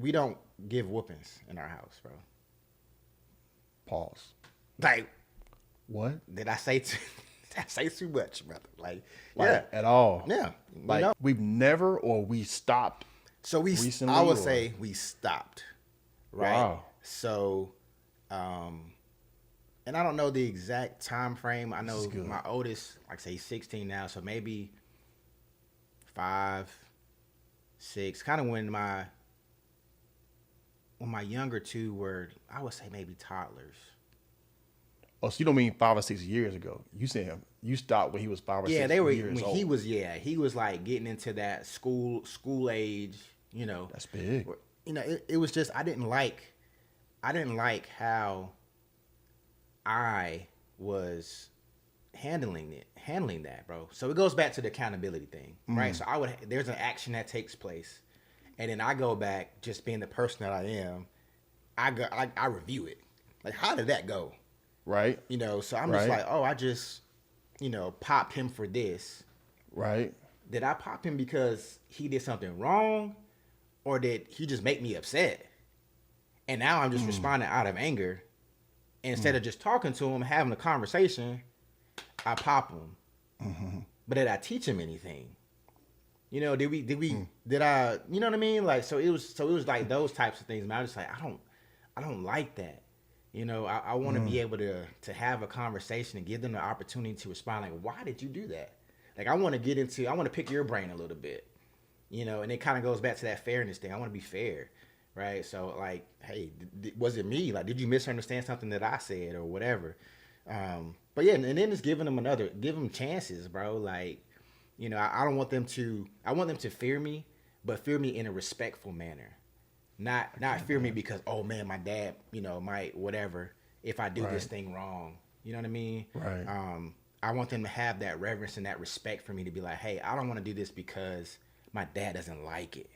we don't give whoopings in our house, bro. Pause. Like, What? did I say too, did I say too much, brother? Like, yeah, Like, at all? yeah. Like, we've never, or we stopped. So recently, I would or? say we stopped, right? Wow. So, and I don't know the exact time frame. I know my oldest, like say, he's 16 now, so maybe 5, 6. Kind of when my younger two were, I would say maybe toddlers. Oh, so you don't mean 5 or 6 years ago? You said you stopped when he was 5 or 6 years old. Yeah, they were when he was. Yeah, he was like getting into that school age. You know, that's big. You know, it was just I didn't like how I was handling that, bro. So it goes back to the accountability thing, right? So there's an action that takes place, and then I go back just being the person that I am. I review it. Like, how did that go? Right. You know, so I'm just like, oh, I just, popped him for this. Right. Did I pop him because he did something wrong, or did he just make me upset? And now I'm just responding out of anger. Instead of just talking to him, having a conversation, I pop him. Mm-hmm. But did I teach him anything? You know, did I, you know what I mean? Like, so it was like those types of things. Man, I was just like, I don't like that. You know, I want to be able to have a conversation and give them the opportunity to respond. Like, why did you do that? Like, I want to pick your brain a little bit, and it kind of goes back to that fairness thing. I want to be fair, right? So, like, hey, was it me? Like, did you misunderstand something that I said or whatever? But yeah, and then just give them chances, bro. Like, I don't want them to, I want them to fear me, but fear me in a respectful manner. Not fear me because, oh man, my dad, might whatever if I do this thing wrong. You know what I mean? Right. I want them to have that reverence and that respect for me to be like, hey, I don't want to do this because my dad doesn't like it,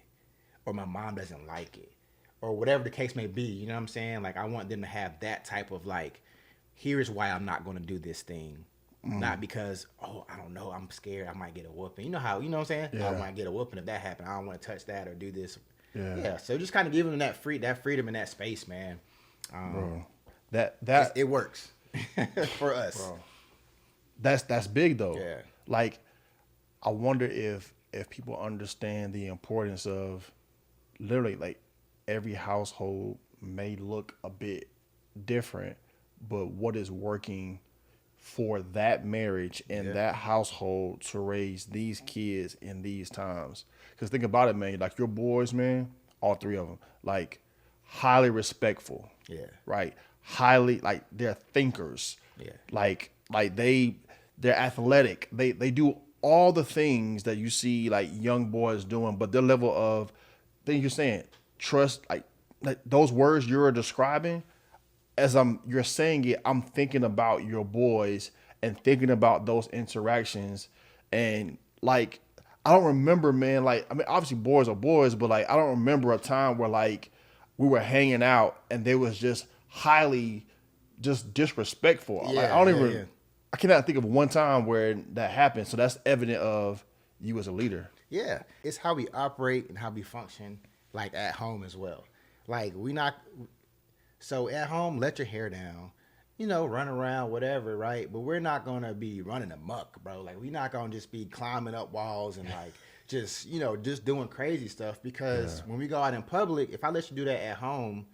or my mom doesn't like it, or whatever the case may be. You know what I'm saying? Like, I want them to have that type of like, here's why I'm not going to do this thing. Not because, oh, I don't know, I'm scared I might get a whooping. You know what I'm saying? Yeah. I might get a whooping if that happened. I don't want to touch that or do this. Yeah. So just kind of giving them that freedom and that space, man. Bro, that it works for us. Bro, that's big though. Yeah. Like, I wonder if people understand the importance of literally, like, every household may look a bit different, but what is working for that marriage and that household to raise these kids in these times. Because think about it, man. Like, your boys, man, all 3 of them, like, highly respectful. Yeah. Right. Highly, like, they're thinkers. Yeah. Like they're athletic. They do all the things that you see like young boys doing, but their level of things you're saying, trust, like those words you're describing, as you're saying it, I'm thinking about your boys and thinking about those interactions. And like, I don't remember, man, like, I mean, obviously boys are boys, but like, I don't remember a time where like we were hanging out and they was just highly just disrespectful. Yeah, like, I don't even, yeah. I cannot think of one time where that happened. So that's evident of you as a leader. Yeah. It's how we operate and how we function, like, at home as well. Like, so at home, let your hair down, run around, whatever, right? But we're not going to be running amok, bro. Like, we're not going to just be climbing up walls and like, just doing crazy stuff. Because when we go out in public, if I let you do that at home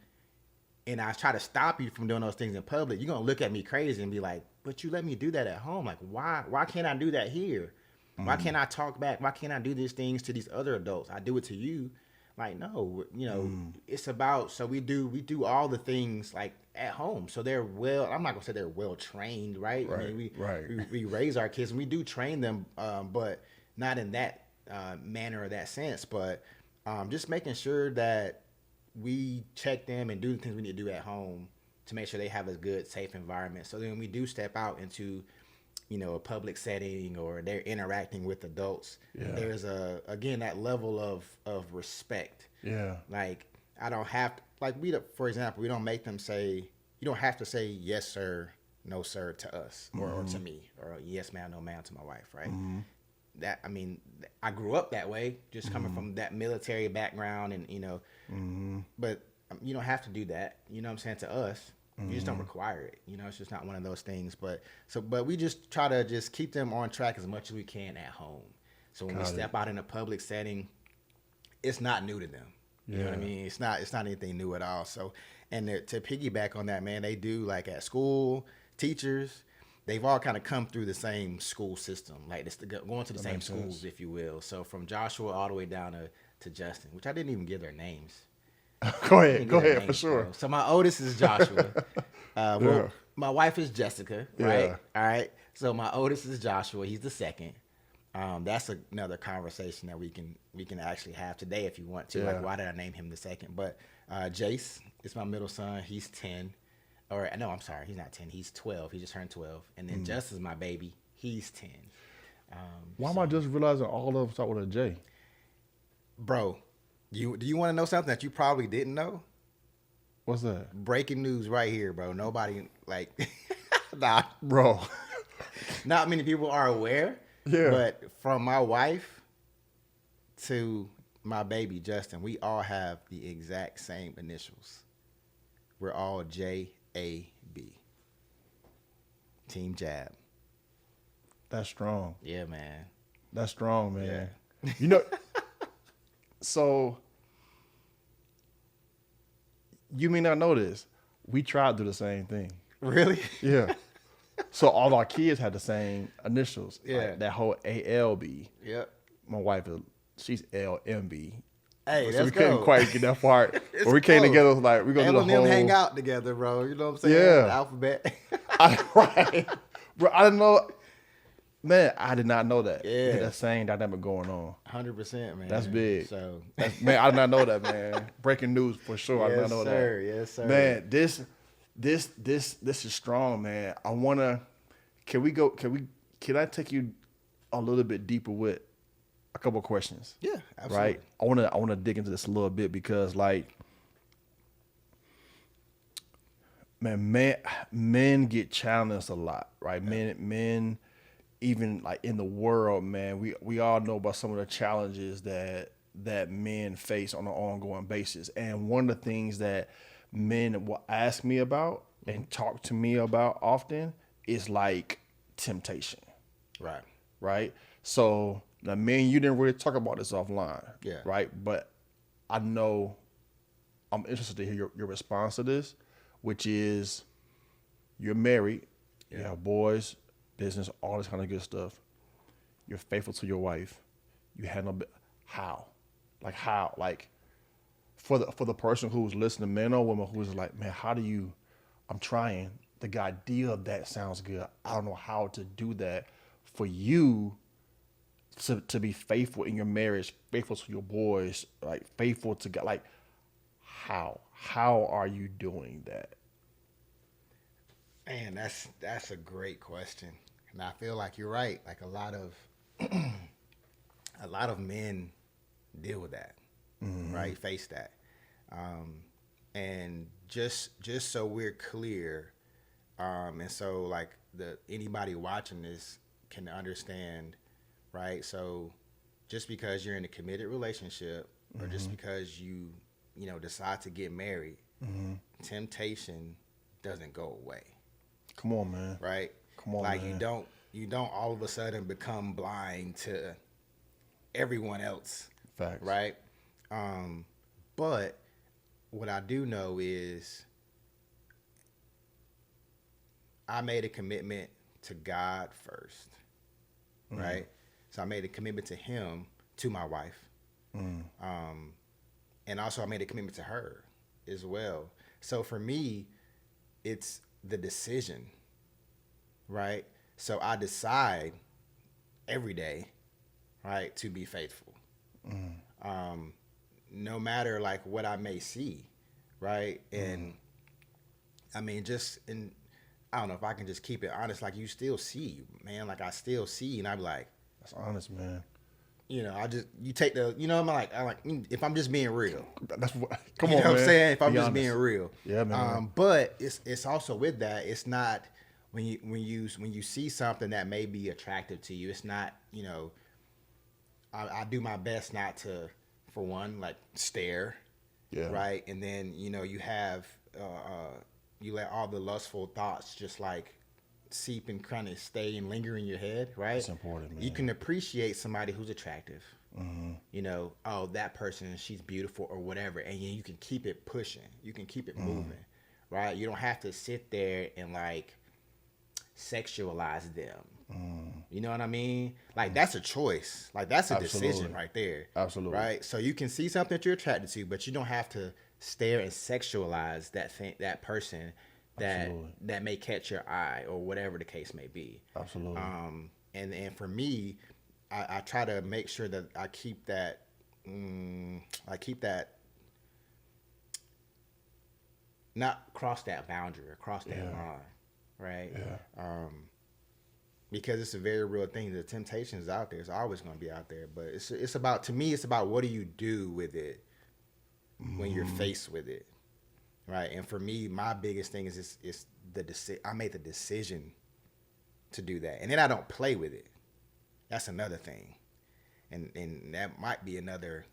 and I try to stop you from doing those things in public, you're going to look at me crazy and be like, but you let me do that at home. Like, why can't I do that here? Why can't I talk back? Why can't I do these things to these other adults? I do it to you. Like, no, it's about, so we do all the things like at home. So they're I'm not gonna say they're well trained, right? Right, I mean, right. we raise our kids and we do train them, but not in that manner or that sense. But just making sure that we check them and do the things we need to do at home to make sure they have a good, safe environment. So then when we do step out into, a public setting or they're interacting with adults, there's again, that level of respect. Yeah. Like, I don't have to, like, for example, we don't make them say, you don't have to say yes, sir, no, sir to us or to me, or yes, ma'am, no, ma'am to my wife, right? that, I mean, I grew up that way, just coming from that military background, and but you don't have to do that. You know what I'm saying? To us, you just don't require it. You know, it's just not one of those things. But we just try to just keep them on track as much as we can at home. So when we step out in a public setting, it's not new to them. You know what I mean? It's not anything new at all. So, and to piggyback on that, man, they do, like, at school, teachers, they've all kind of come through the same school system, like this, going to the same schools, if you will. So from Joshua all the way down to Justin, which I didn't even give their names. Go ahead for sure. Bro. So my oldest is Joshua. My wife is Jessica, right? Yeah. All right. So my oldest is Joshua. He's the second. That's another conversation that we can actually have today if you want to. Yeah. Like, why did I name him the second? But Jace is my middle son. He's 10. Or no, I'm sorry, he's not 10. He's 12. He just turned 12. And then Justin's my baby. He's 10. Why am I just realizing all of them start with a J? Bro, do you want to know something that you probably didn't know? What's that? Breaking news right here, bro. Nobody, like, nah, Bro. not many people are aware. Yeah. But from my wife to my baby Justin, we all have the exact same initials. We're all JAB. Team Jab. That's strong. Yeah, man. That's strong, man. Yeah. You know, so you may not know this. We tried to do the same thing. Really? Yeah. So all our kids had the same initials. Yeah. Like that whole ALB. Yep. My wife, she's LMB. Hey, So let's we couldn't go. quite get that part. It's But we came close. together, like, we're going to do And the them whole. hang out together, bro. You know what I'm saying? Yeah. The alphabet. Right. Bro, I didn't know. Man, I did not know that. Yeah. That same dynamic going on. 100%, man. That's big. So, Man, I did not know that, man. Breaking news for sure. I did not know sir. that. Yes, sir. Man, this is strong, man. I wanna. Can I take you a little bit deeper with a couple of questions? Yeah, absolutely. Right. I wanna dig into this a little bit because, like, men get challenged a lot, right? Yeah. Men, even like in the world, man, we all know about some of the challenges that men face on an ongoing basis. And one of the things that men will ask me about and talk to me about often is like temptation. Right. Right. So now, me and you didn't really talk about this offline. Yeah. Right. But I know I'm interested to hear your response to this, which is you're married, you have boys, business, all this kind of good stuff. You're faithful to your wife. You handle how? Like for the person who's listening, man or woman, who's like, man, how do you? I'm trying. The idea of that sounds good. I don't know how to do that. For you to be faithful in your marriage, faithful to your boys, like faithful to God, like how are you doing that? Man, that's a great question, and I feel like you're right. Like a lot of men deal with that, right? Face that, and just so we're clear, and so like anybody watching this can understand, right? So just because you're in a committed relationship, or just because you decide to get married, temptation doesn't go away. Come on, man. Right? Come on, like man. you don't all of a sudden become blind to everyone else. Facts. Right? But what I do know is I made a commitment to God first. Right? So I made a commitment to him, to my wife. And also I made a commitment to her as well. So for me, it's the decision, right? So I decide every day, right, to be faithful. No matter like what I may see, right? And I mean, I don't know if I can just keep it honest, like you still see, man, like I still see, and I'm like, That's honest, man. You take I'm like, if I'm just being real. That's what. You know what I'm saying? If I'm Be just honest. being real. Yeah, man. But it's also with that. It's not when you see something that may be attractive to you. It's not I do my best not to, for one, like stare, Yeah. right? And then you have you let all the lustful thoughts just like seep and kind of stay and linger in your head, right? It's important, man. You can appreciate somebody who's attractive. Oh, that person, she's beautiful or whatever, and you can keep it pushing. You can keep it moving, right? You don't have to sit there and like sexualize them. You know what I mean? Like that's a choice. Like that's a Absolutely. decision right there. Absolutely. Right? So you can see something that you're attracted to, but you don't have to stare and sexualize that person that may catch your eye or whatever the case may be. Absolutely. And for me, I try to make sure that I keep that not cross that boundary or cross that line, right? Yeah. Because it's a very real thing. The temptation is out there. It's always going to be out there. But it's about, to me, it's about what do you do with it when you're faced with it, right? And for me, my biggest thing is I made the decision to do that, and then I don't play with it. That's another thing, and that might be another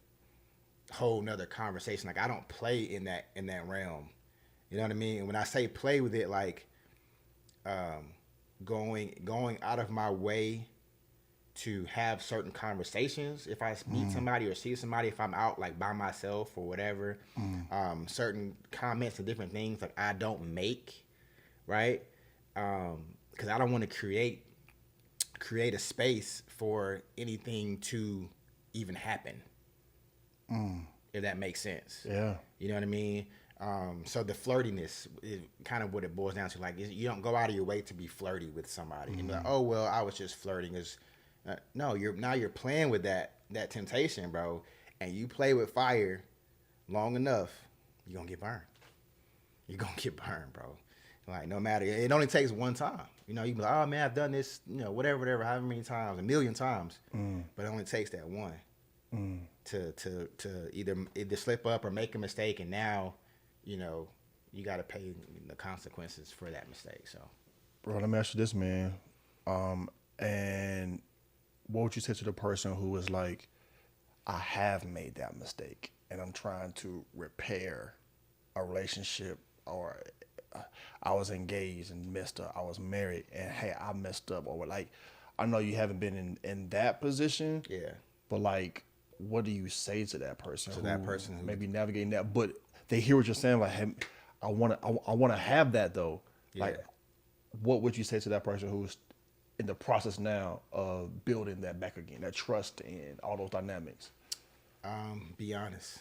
whole nother conversation. Like I don't play in that realm. You know what I mean? And when I say play with it, like going out of my way to have certain conversations. If I meet somebody or see somebody, if I'm out like by myself or whatever, certain comments and different things like I don't make, right? Because I don't want to create a space for anything to even happen. If that makes sense. Yeah. You know what I mean? So the flirtiness is kind of what it boils down to. Like you don't go out of your way to be flirty with somebody. And be like, oh well, I was just flirting. No, you're playing with that temptation, bro. And you play with fire long enough, you're gonna get burned. You're gonna get burned, bro. Like no matter, it only takes one time. You know, you be like, oh man, I've done this, whatever, however many times, a million times. But it only takes that one to either slip up or make a mistake, and now, you got to pay the consequences for that mistake. So, bro, let me ask you this, man. And what would you say to the person who is like, I have made that mistake and I'm trying to repair a relationship, or I was engaged and messed up. I was married and hey, I messed up, or like, I know you haven't been in that position. yeah. But like, what do you say to that person? That person who maybe navigating that, but they hear what you're saying. Like, hey, I want to have that though. Yeah. Like, what would you say to that person who's in the process now of building that back again, that trust and all those dynamics? Be honest.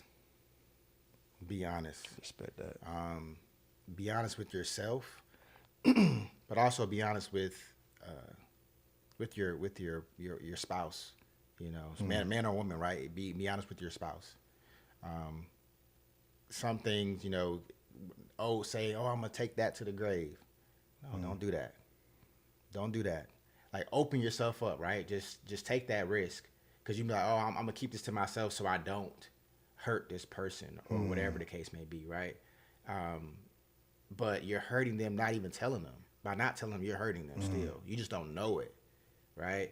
Be honest. Respect that. Be honest with yourself, but also be honest with your spouse. Man or woman, right? Be honest with your spouse. Some things, say, I'm gonna take that to the grave. No, don't do that. Don't do that. Like open yourself up, right? Just take that risk, because you be like, I'm gonna keep this to myself so I don't hurt this person or whatever the case may be, right? But you're hurting them, not even telling them. By not telling them, you're hurting them still. You just don't know it, right?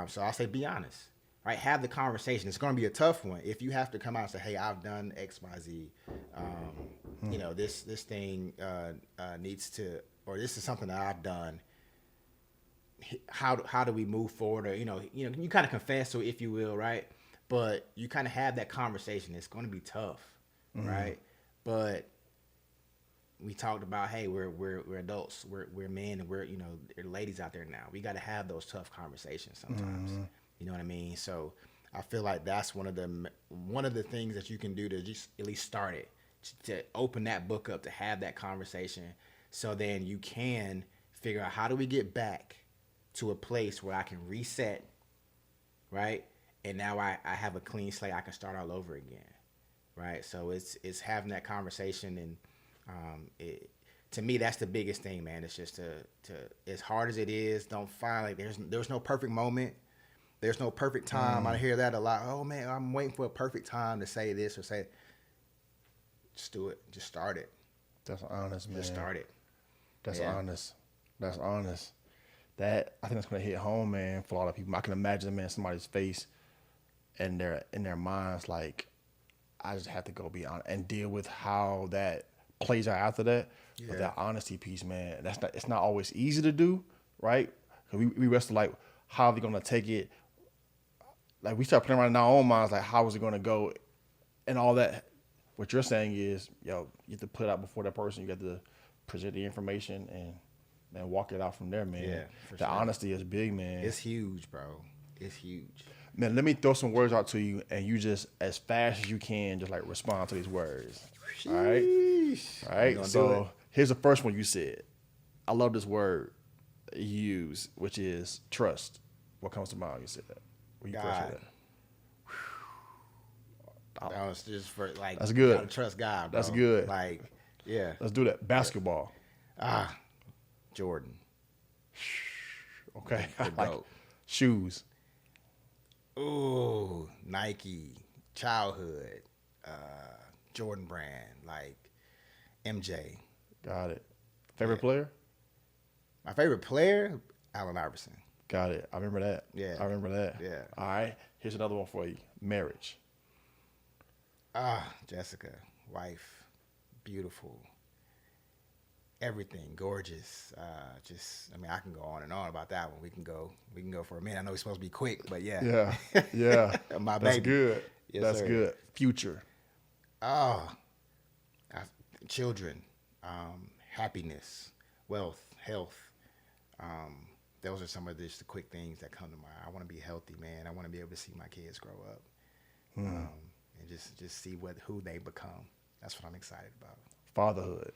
So I'll say be honest, right? Have the conversation. It's going to be a tough one. If you have to come out and say, hey, I've done X, Y, Z, this thing needs to, or this is something that I've done. How do we move forward? Or, you kind of confess to it, if you will, right? But you kind of have that conversation. It's going to be tough, right? But we talked about, hey, we're adults, we're men, and there are ladies out there now. We got to have those tough conversations sometimes. You know what I mean? So I feel like that's one of the things that you can do to just at least start it, to open that book up, to have that conversation, so then you can figure out, how do we get back to a place where I can reset, right? And now I have a clean slate. I can start all over again, right? So it's having that conversation, and to me, that's the biggest thing, man. It's just to as hard as it is, don't find like there's no perfect moment. There's no perfect time. I hear that a lot. Oh man, I'm waiting for a perfect time to say this or say. Just do it. Just start it. That's honest, man. Just start it. That's Yeah. honest. That's honest. That, I think that's gonna hit home, man, for a lot of people. I can imagine, man, somebody's face and in their minds like, I just have to go be honest and deal with how that plays out after that. But Yeah. that honesty piece, man, it's not always easy to do, right? 'Cause we wrestle like, how are we gonna take it? Like we start playing around in our own minds, like how is it gonna go, and all that. What you're saying is, yo, you have to put it out before that person. You got to present the information and walk it out from there, man. Yeah, for the sure. honesty is big, man. It's huge, bro. It's huge. Man, let me throw some words out to you, and you just as fast as you can, just like respond to these words. All right, Sheesh. all You right. gonna do So it? here's the first one you said. I love this word you use, which is trust. What comes to mind? You said that. When you first said God. that. That was just for like. That's you good. gotta trust God, bro. That's good. Like, yeah. Let's do that. Basketball. Jordan. Okay. The Like GOAT. shoes. Ooh, Nike, childhood, Jordan brand, like MJ. Got it. Favorite player? My favorite player, Allen Iverson. Got it. I remember that. Yeah. I remember that. Yeah. All right. Here's another one for you. Marriage. Jessica, wife, beautiful, everything, gorgeous. I mean, I can go on and on about that one. We can go for a minute. I know it's supposed to be quick, but yeah. Yeah. Yeah. My That's baby. good. Yes, That's sir. good. Future. Children, happiness, wealth, health. Those are some of the quick things that come to mind. I want to be healthy, man. I want to be able to see my kids grow up, and just see who they become. That's what I'm excited about. Fatherhood.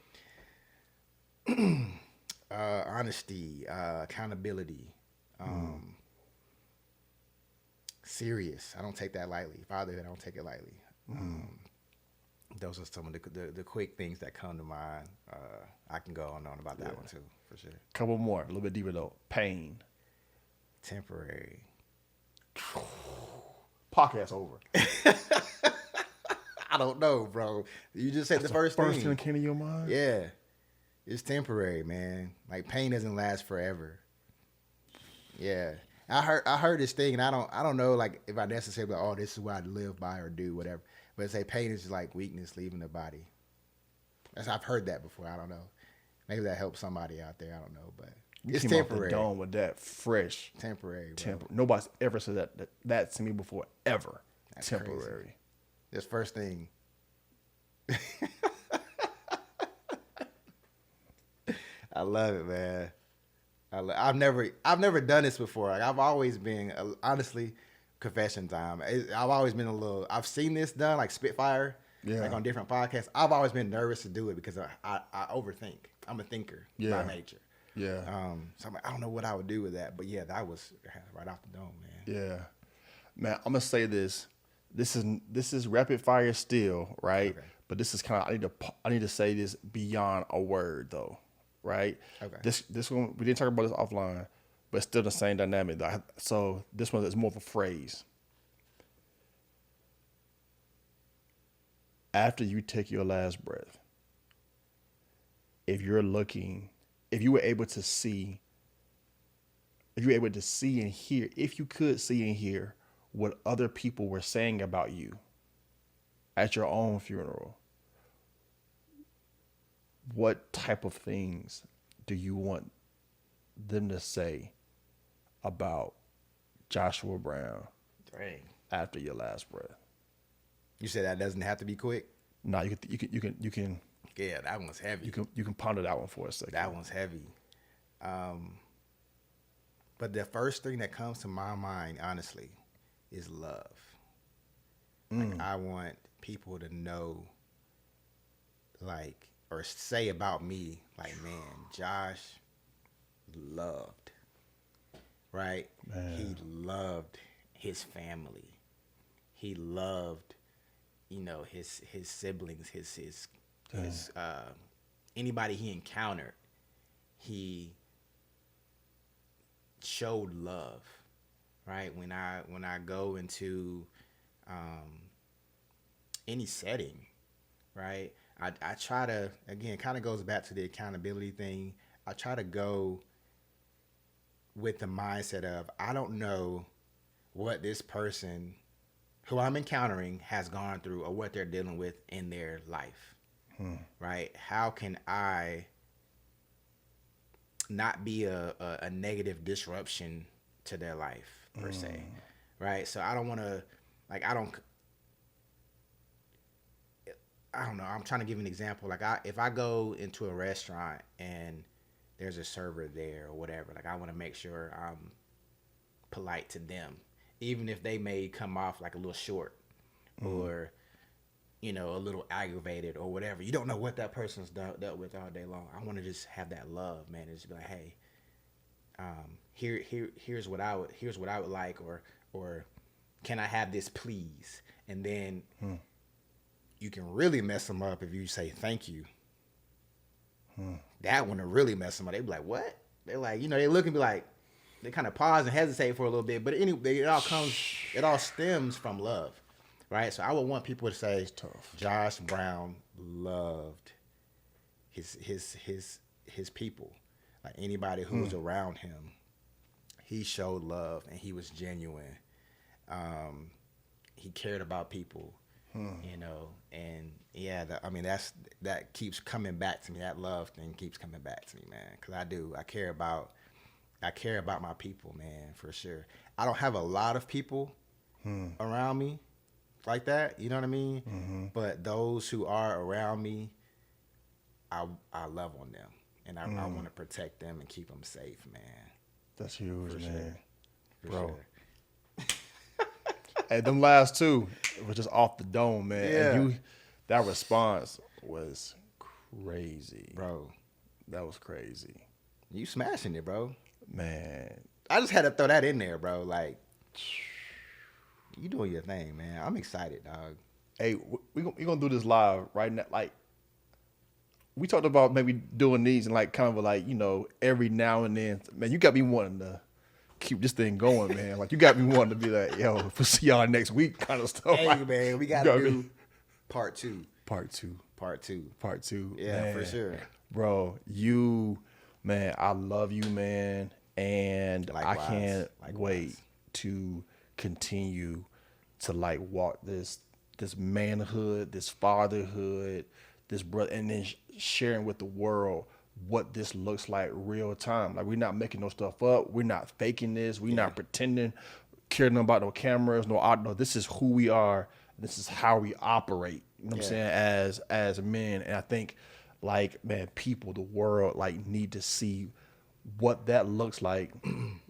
Honesty, accountability, serious. I don't take that lightly. Fatherhood, I don't take it lightly. Those are some of the quick things that come to mind. I can go on and on about that one too, for sure. Couple more. A little bit deeper though. Pain. Temporary. Podcast over. I don't know, bro. You just said the first First thing thing. that came to your mind? Yeah, it's temporary, man. Like pain doesn't last forever. Yeah, I heard this thing, and I don't know like if I necessarily like, oh, this is what I live by or do whatever. But say pain is just like weakness leaving the body. I've heard that before. I don't know. Maybe that helps somebody out there. I don't know, but You it's came off the temporary. dome with that fresh. Temporary, bro. Nobody's ever said that to me before, ever. That's Temporary. crazy. This first thing. I love it, man. I've never done this before. Like, I've always been honestly, confession time. I've always been a little. I've seen this done like Spitfire, like on different podcasts. I've always been nervous to do it because I overthink. I'm a thinker by nature. Yeah. So I'm like, I don't know what I would do with that, but yeah, that was right off the dome, man. Yeah. Man, I'm gonna say this. This is rapid fire still, right? Okay. But this is kind of I need to say this beyond a word though, right? Okay. This one we didn't talk about this offline, but still the same dynamic. So this one is more of a phrase. After you take your last breath, if you were able to see and hear, if you could see and hear what other people were saying about you at your own funeral, what type of things do you want them to say about Joshua Brown Dang. after your last breath? You said that doesn't have to be quick. No, you can Yeah, that one's heavy. you can ponder that one for a second. That one's heavy. But the first thing that comes to my mind, honestly, is love. Like, I want people to know, like, or say about me, like, man, Josh loved, right? Man. He loved his family. He loved, his siblings, his anybody he encountered. He showed love, right? When I go into any setting, right? I try to, again, kind of goes back to the accountability thing. I try to go with the mindset of, I don't know what this person who I'm encountering has gone through or what they're dealing with in their life. Right? How can I not be a negative disruption to their life per se? Right? So I don't want to like I don't know. I'm trying to give an example. Like if I go into a restaurant and there's a server there or whatever, like I want to make sure I'm polite to them, even if they may come off like a little short or a little aggravated or whatever. You don't know what that person's dealt with all day long. I want to just have that love, man. And just be like, hey, here's what I would like, or can I have this, please? And then you can really mess them up if you say thank you. That one to really mess them up. They be like, what? They're like, they look and be like, they kind of pause and hesitate for a little bit. But anyway, it all stems from love, right? So I would want people to say, Josh Brown loved his people. Like anybody who was around him, he showed love and he was genuine. He cared about people. And yeah, that keeps coming back to me. That love thing keeps coming back to me, man. Because I care about my people, man, for sure. I don't have a lot of people around me like that, you know what I mean? But those who are around me, I love on them, and I want to protect them and keep them safe, man. That's huge, For man. sure. Bro. Sure. Hey, them last two was just off the dome, man. Yeah. And that response was crazy. Bro, That was crazy. you smashing it, bro. Man. I just had to throw that in there, bro. Like, you doing your thing, man. I'm excited, dog. Hey, we gonna do this live right now. Like, we talked about maybe doing these and like kind of like, every now and then. Man, you got me wanting to keep this thing going, man. Like, you got me wanting to be like, yo, we'll see y'all next week kind of stuff. Hey, Like, man, we you got got to me? do part two. Part two. Part two. Yeah, Man. for sure. Bro, man, I love you, man. And Likewise. I can't Likewise. wait to continue to like walk this manhood, this fatherhood, this brother, and then sharing with the world what this looks like real time. Like, we're not making no stuff up. We're not faking this. We're not pretending, caring about no cameras, no. This is who we are. This is how we operate. You know what I'm saying? As men. And I think, like, man, people, the world, like, need to see what that looks like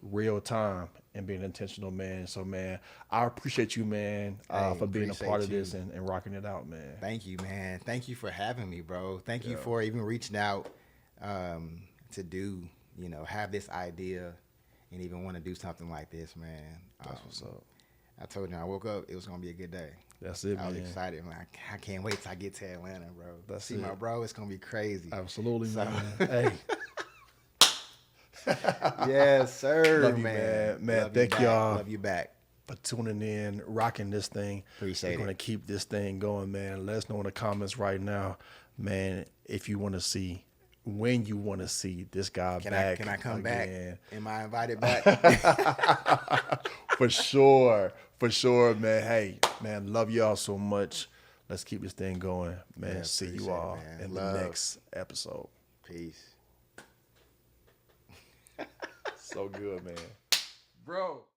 real time and being intentional, man. So, man, I appreciate you, man, for being a part of this and rocking it out, man. Thank you, man. Thank you for having me, bro. Thank you for even reaching out to do, have this idea and even want to do something like this, man. That's what's up. I told you, I woke up, it was going to be a good day. That's it, I was man. excited. I'm like, I can't wait till I get to Atlanta, bro. That's See it. my bro, it's going to be crazy. Absolutely, So- man. Hey. Yes, sir, Love you, man. man. Love you Thank back. y'all. Love you back. For tuning in, rocking this thing. Appreciate We're it. going to keep this thing going, man. Let us know in the comments right now, man, if you want to see, when you want to see this guy back. Can I come again. back? Am I invited back? For sure, man. Hey, man, love y'all so much. Let's keep this thing going, man. Yeah, See you appreciate it, all man. in Love. the next episode. Peace. So good, man. Bro.